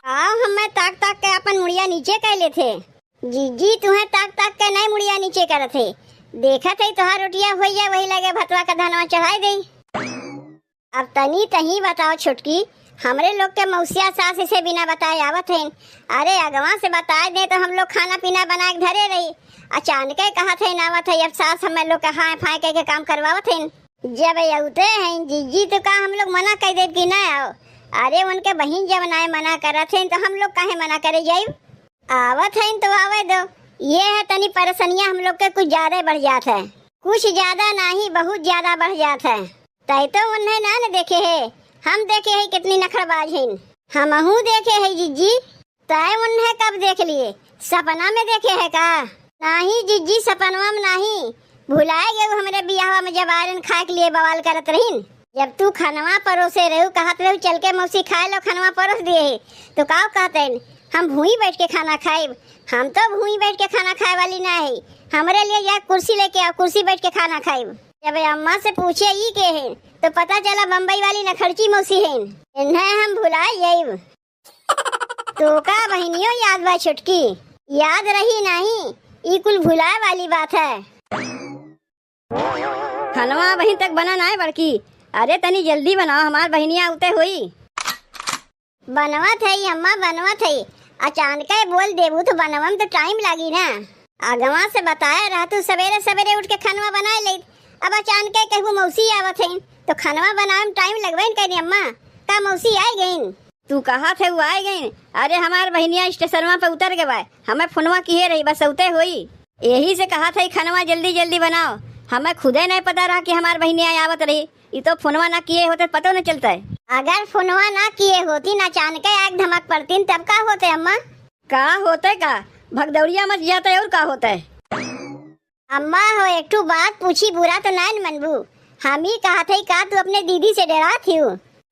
आओ हमें ताक ताक के अपन मुड़िया नीचे कैले थे। जीजी तुम्हें ताक ताक के नहीं मुड़िया नीचे करे थे। देखा थे तुहार रोटिया होइया वही लगे भतवा का धनवा चढ़ाई दई। अब तनी तही बताओ छुटकी, हमरे लोग के मौसिया सास इसे बिना बताए आवत हैं। अरे अगवा से बताए दे तो हम लोग खाना पीना बना के धरे रही। अचानक कहा थे नावत है अब सास हम लोग का हाय फाय के काम करवावत हैं। जब औते हैं जीजी तो का हम लोग मना कर दे कि ना आओ। अरे उनके बहन जब नाय मना करत हैं तो हम लोग काहे मना करे जाई। आवत हैं तो आवे दो। ये है तनी परेशानियां हम लोग के कुछ ज्यादा बढ़ जात है। कुछ ज्यादा नहीं बहुत ज्यादा बढ़ जात है। तय तो उन्हें ना देखे है, हम देखे है कितनी नखरबाज हैं। हमहू देखे है जीजी। तय उन्हें कब देख लिए, सपना में देखे है का? नहीं जीजी सपनवा में नहीं। भुलाए गए हमारे बियाह में जब आयरन खाए के लिए बवाल करत रहीन। जब तू खनवा परोसे रहू कहत रहू चल के मौसी खाए लो खनवा परोस दिए तो का कहते हैं हम भूई बैठ के खाना खाए। हम तो भूई बैठ के खाना खाए वाली ना है। हमारे लिए या कुर्सी लेके आओ, कुर्सी बैठ के खाना खाए। जब अम्मा से पूछे ई के है तो पता चला बम्बई वाली नखर्ची मौसी है। इन्हें हम भुलाए जाइब। तो का बहनियों याद बा छुटकी? याद रही नहीं, ई कुल भुलाए वाली बात है। खनवा बहन तक बना ना है बड़की। अरे तनी जल्दी बनाओ, हमार बहनिया उते हुई। बनवत है अम्मा बनवत है। अचानक बोल देबू तो बनवा में तो टाइम लगी ना। आगवा से बताया रहा तू सवेरे सवेरे उठ के खनवा बनाए ले। अब अचानक कहू मौसी आवत है तो खनवा बनाए में टाइम लगवे कहीं। अम्मा का मौसी आई गई? तू कहा थे वो आए गई? अरे हमार बहनिया स्टेशनवा पे उतर के बा, हमें फोनवा किए रही बस उते हुई। यही से कहा था खनवा जल्दी जल्दी बनाओ। हमें खुदे नहीं पता रहा कि हमार बहनिया आवत रही। ये तो फोनवा ना किए होते पता न चलता है। अगर फोनवा ना किए होती ना अचानक आग धमक पड़ती तब का होते अम्मा? का होते का भगदौड़िया मच जाता है और का होता है। अम्मा हो एक ठू बात पूछी बुरा तो नहीं मनबू। हम ही कहा थे का तू अपने दीदी से डरा थी?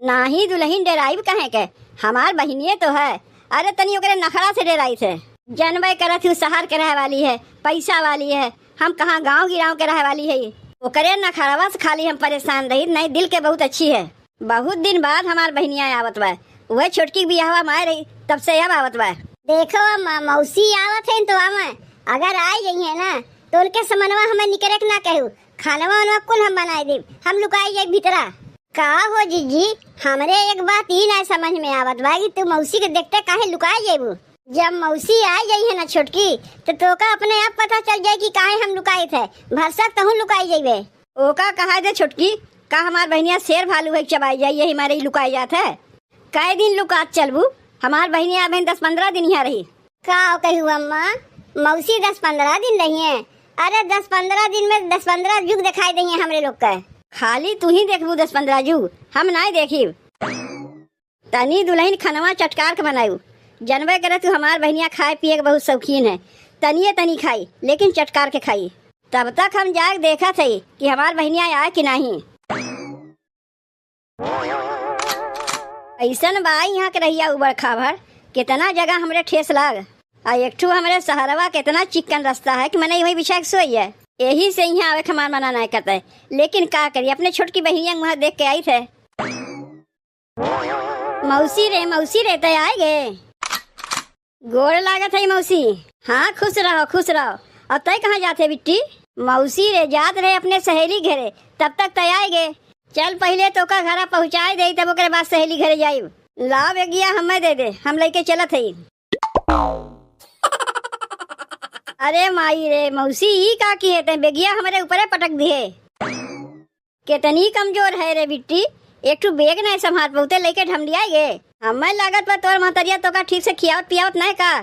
नाही दुल्हन डराई कहे के, हमार बहनिये तो है। अरे तनी ओकरे नखरा से डराई थे। जनबे करत थी शहर के रहे वाली है, पैसा वाली है। हम कहाँ गाँव गिराव के रहे वाली है। ओकरे नखरावा से खाली हम परेशान रही। नहीं दिल के बहुत अच्छी है। बहुत दिन बाद हमार बहनिया आवत बा। वह छोटकी बियाहवा में आए रही तब से अब आवत बा। देखो अम्मा मौसी आवत है तो हम अगर आई गई है ना तो उनके समनवा हमें निकरे ना कहू। खानवा उनवा कुल हम बनाए दे, हम लुकाई जाए भीतरा। का हो जीजी हमरे एक बात ही ना समझ में आवत बा कि तू मौसी के देखते काहे लुकाए जेबू। जब मौसी आ गई है ना छोटकी तो का अपने आप पता चल जाए कि काहे हम लुकाए थे। भरसक तहु लुकाई जेबे। ओका कहा दे छोटकी का हमार बहनिया शेर भालू है चबाई जाए यही हमारे लुकाई जात है। कई दिन लुकात चलबू? हमार बहनिया बहन 10-15 दिन यहाँ रही। का कहू अम्मा मौसी 10-15 दिन रही है? अरे 10-15 दिन में 10-15 युग दिखाई देंगे हमरे लोग का। खाली तू ही देखबू 10-15 युग, हम नहीं देखी। तनी दुल्हन खनवा चटकार के बनायू। जनबे करे तू हमार बहनिया खाए पिए के बहुत शौकीन है। तनिए तनी खाई लेकिन चटकार के खाई। तब तक हम जाके देखा थे कि हमार बहनिया आए कि नहीं। ऐसन बा यहाँ के रहिया उबड़ खाबड़ कितना जगह हमरे ठेस लाग। एक ठू हमारे शहरवा कितना चिकन रास्ता है कि मैंने वही बिछा के सोई है। यही से यहाँ आवे हमार मना नहीं करता है। लेकिन का करिए अपने छोटकी बहनिया वहाँ देख के आई थे। मौसी रे तय आए गए। गोड़ लागत है मौसी। हाँ खुश रहो खुश रहो। और तय कहाँ जाते बिट्टी? मौसी रे जात रहे अपने सहेली घरे, तब तक तय आए गए। चल पहले तो का घर पहुँचाए दे तब ओकरे बाद सहेली घरे जाई। लाभ बेगिया हमें दे दे, हम लेके चलत है। अरे माई रे मौसी ही का की है बेगिया हमारे ऊपर पटक दिए। कितनी कमजोर है रे बिट्टी। एक ठू बेग नहीं संभाल पौते लेके ढमलिया गे। हमें लागत पर तोर महतरिया तो का ठीक से खियावत पियावत नहीं का।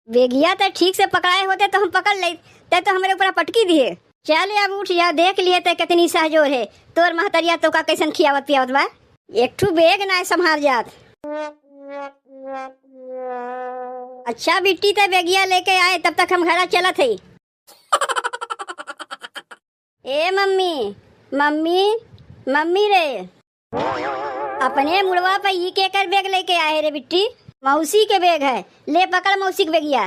बेगिया तो ठीक से पकड़ाए होते तो हम पकड़ ले तो हमारे ऊपर पटकी दिए। चल अब उठ जा देख लिए तो कितनी सहजोर है। तोर महतरिया तो का कैसन खियावत पियावत बा। एक ठू बेग नहीं संभाल जात। अच्छा बिट्टी तो बेगिया लेके आए तब तक हम घर चलत है। ए मम्मी मम्मी मम्मी रे अपने मुड़वा पे ये के कर बैग लेके आए रे बिट्टी? मौसी के बैग है, ले पकड़ मौसी के बेगिया।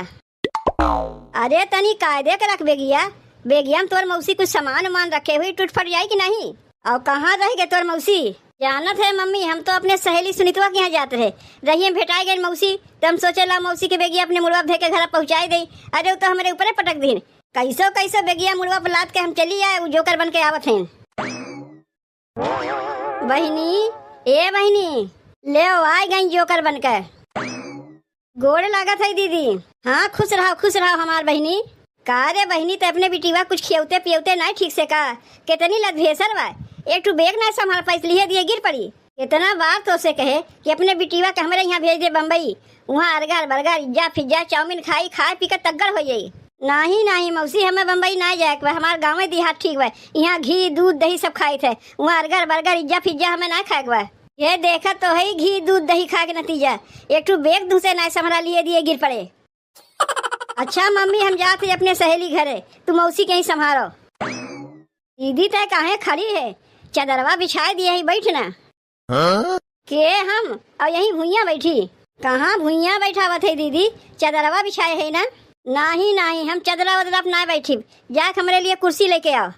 अरे तनी कायदे के रख बेगिया। बेगिया में तोर मौसी कुछ सामान वामान रखे हुई टूट फट जाए कि नहीं? और कहाँ रह गए तोर मौसी? जानत है मम्मी, हम तो अपने सहेली सुनीतवा के यहाँ जाते रहे, रही भेटाई गई मौसी, तो हम सोचे ला मौसी के बेगिया अपने मुड़वा भे के घर पहुँचाई दे। अरे वो तो हमारे ऊपर पटक दी, कैसो कैसो बेगिया मुड़वा पर लाद के हम चली आए, वो जोकर बन के आवत हैं। बहिनी, ए बहिनी, ले आए गई जोकर बनकर। गोड़ लागत है दीदी। हाँ खुश रहो हमार बहिनी। का रे बहिनी, तो अपने बिटिवा कुछ खियौते पियौते नहीं ठीक से का? कितनी लद भेसर बा, एक टू बेग ना संभाल पाई लिए दिए गिर पड़ी। इतना बार तो से कहे कि अपने बिटिवा के हमारे यहाँ भेज दे बम्बई, वहाँ अर्गर बर्गर इज्जा फिज्जा चाउमीन खाए पी कर तगड़ हो जाई। नहीं मौसी, हमें बम्बई ना जाए, हमारे गाँव में देहात ठीक बा, यहाँ घी दूध दही सब खाए थे, वहाँ अर्गर बर्गर इज्जा फिज्जा हमें ना खाए बा। ये देखा तो है घी दूध दही खा के नतीजा, एक टू बेग दूसरे ना संभाला लिए दिए गिर पड़े। अच्छा मम्मी, हम जाते अपने सहेली घरे, तू मौसी के ही संभालो। दीदी तय काहे खड़ी है, चदरवा बिछा दिए ही बैठना। के हम और यही भुइया बैठी? कहाँ भुइया बैठावत है दीदी, चदरवा बिछाए है ना? नहीं हम चदरा वदरा ना बैठी, जाके हमारे लिए कुर्सी लेके आओ।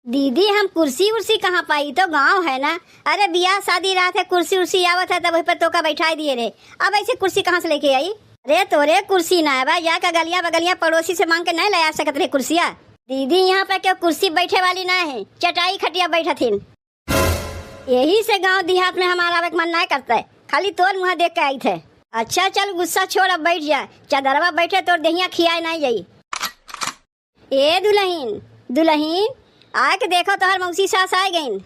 दीदी हम कुर्सी उर्सी कहाँ पाई, तो गांव है ना। अरे बियाह शादी रात है, कुर्सी उर्सी आवत है तब वही पर तोका बैठा दिए रे, अब ऐसे कुर्सी कहाँ से लेके आई? अरे तोरे कुर्सी ना है बा, जाकर गलिया बगलिया पड़ोसी से मांग के नहीं ले आ सकत रे कुर्सिया। दीदी यहाँ पे क्यों कुर्सी बैठे वाली ना है, चटाई खटिया बैठा थी। यही से गांव देहात में हमारा मन नहीं करता है, खाली तोर मुँह देख के आई थे। अच्छा चल गुस्सा छोड़, अब बैठ जा, चदरवा बैठे तोर दहिया खियाए नहीं जाई। ए दुल्हीन आके देखो तोहर मौसी सास आ गई।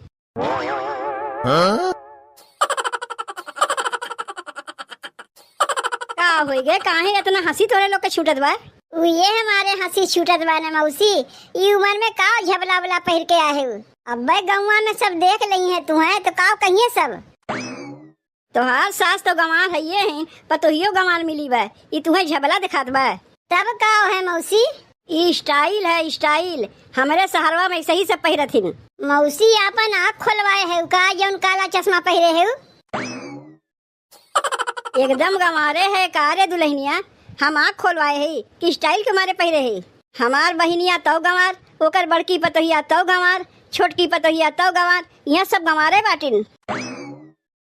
का हो गए, काहे इतना हंसी तोरे लोग के छूटत बा? ये हमारे हंसी छूटत बा ना मौसी, ई उम्र में का झबला वला पहिर के आए हो। अब गौवा में सब देख ली है तू है तो का कहिए सब। तोहार सास तो गंवार है ये हैं, पर तोहियो गंवार मिली बा, ई तुम्हें झबला दिखात बा। तब का है मौसी? ई स्टाइल है स्टाइल, हमारे शहरवा में सही सब पहिरथिन। मौसी अपन आँख खोलवाए है का, जौन काला चश्मा पहिरे है? एकदम गंवारे है का रे दुल्हनिया, हम आँख खोलवाए है कि स्टाइल के मारे पहिरे है। हमार बहिनिया तो गंवार, ओकर बड़की पतोहिया तो गंवार, छोटकी पतोहिया तो गंवार, यहाँ सब गंवारे बाटिन।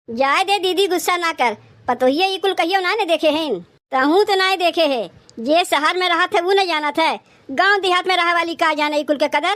जाए दे दीदी, गुस्सा ना कर, पतोहिया ई कुल कहियो ना देखे हैं, तहू तो ना देखे है। जे शहर में रहा थे वो न जाना था, गांव देहात में रहा वाली का जाने कुल के कदर।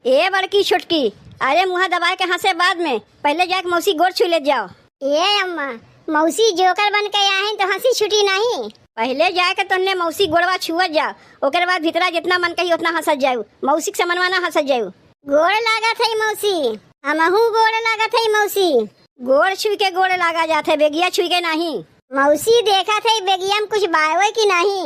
ए बड़की छोटकी, अरे मुँह दबाए के हंसे बाद में, पहले जाके मौसी गोड़ छू ले जाओ। ए अम्मा, मौसी जोकर बन के आए तो हंसी छुटी नहीं। पहले जाके तुमने मौसी गोड़वा छुअत जाओ, ओकर बाद भीतरा जितना मन कही उतना हंसत जाऊ, मौसी से मनवाना हंसत जाऊ। गोड़ लागा थे मौसी, हमहू गोड़ लागा थे मौसी। गोड़ छुई के गोड़ लागा जाते, बेगिया छुई के नहीं। मौसी देखा थे बेगिया में कुछ बाय की नहीं।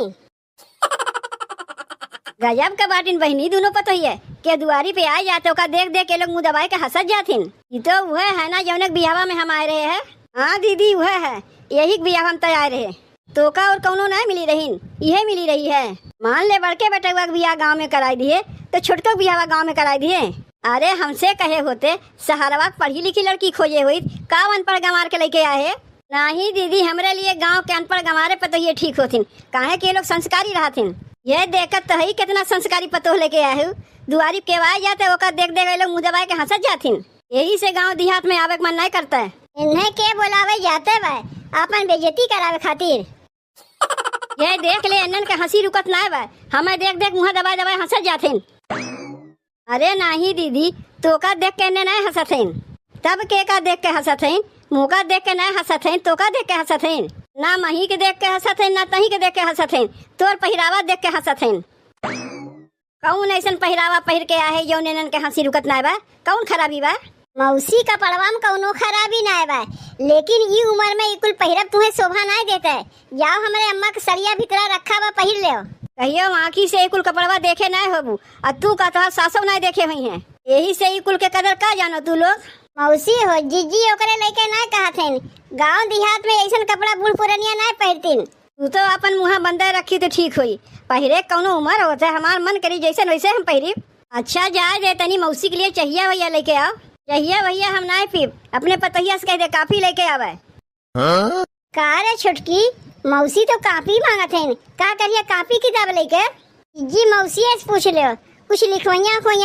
गजब का बाटिन बहनी दोनों पतोहिया के दुआरी पे आ जाते, ओका देख देख के लोग मुँह दबाए के हंसत जाथिन। ये तो वह है ना जौनक बियावा में हम आए रहे हैं। हाँ दीदी वह है, यही बियाह हम तय आए रहे, तोका और कौनो नहीं मिली रही, यह मिली रही है। मान ले बड़के बेटे का बियाह गाँव में कराई दिए, तो छोटको बियाह गाँव में कराई दिए। अरे हमसे कहे होते शहरवा पढ़ी लिखी लड़की खोजे हुई, का अनपढ़ गंवार के लेके आए। नहीं दीदी, हमारे लिए गांव के अनपढ़ गंवारे पतोहिए ठीक होथिन, काहे के लोग संस्कारी रहथिन। यह देखत तो है कितना संस्कारी पतोह लेके आए हो, दुआरी केवाए जाते ओका देख देख लोग मुँह दबाए के हंसत जाथिन। यही से गांव देहात में आवे के मन नहीं करता है। इन्हें के बुलावे जाते बा अपन बेइज्जती करावे खातिर। यह देख ले इन्हन के हंसी रुकत ना बा, हमें देख देख मुँह दबाए दबाए हंसत जाथिन। अरे नहीं दीदी, तोका देख के नहीं हंसत हैं, तब के का देख के हंसत हैं, मुँह का देख के नहीं हंसत हैं, तो का देख के हंसत हैं। ना मही के देख के हंसत हैं, ना तही के देख के हंसत हैं, तोर पहिरावा देख के हंसत हैं। कौन ऐसन पहिरावा पहिर के आए जो इन्हन के हंसी रुकत ना बा, कौन खराबी बा? मौसी कपड़वा में कौनो खराबी ना बा, लेकिन ये उम्र में इकुल पहिरब तुम्हें शोभा नहीं देता है। जाओ हमारे अम्मा के सरिया भीतरा रखा बा पहिर ले। कहियो आँखी से इकुल कपड़वा देखे नहीं होबू, और तू का तो सासो नहीं देखे हुई है, यही से इकुल के कदर का जानो तू लोग। मौसी हो जीजी ओकरे लेके ना कहथिन, गांव देहात में ऐसन कपड़ा बूढ़ पुरनिया नहीं पहिरतीन। तू तो अपन मुँह बंदे रखी तो ठीक हुई, पहिरे कौनो उम्र होता है, हमार मन करी जैसे वैसे हम पहिरी। अच्छा जाए दे, तनी मौसी के लिए चाहिए भैया लेके आओ। चाहिए भैया हम नहीं पीब, अपने पतोहिया से कह दे काफी लेके आवे। का रे छोटकी, मौसी तो कापी मांगत है, का करिए कापी किताब लेके? जी मौसी से पूछ ले, कुछ लिखवैया खोइया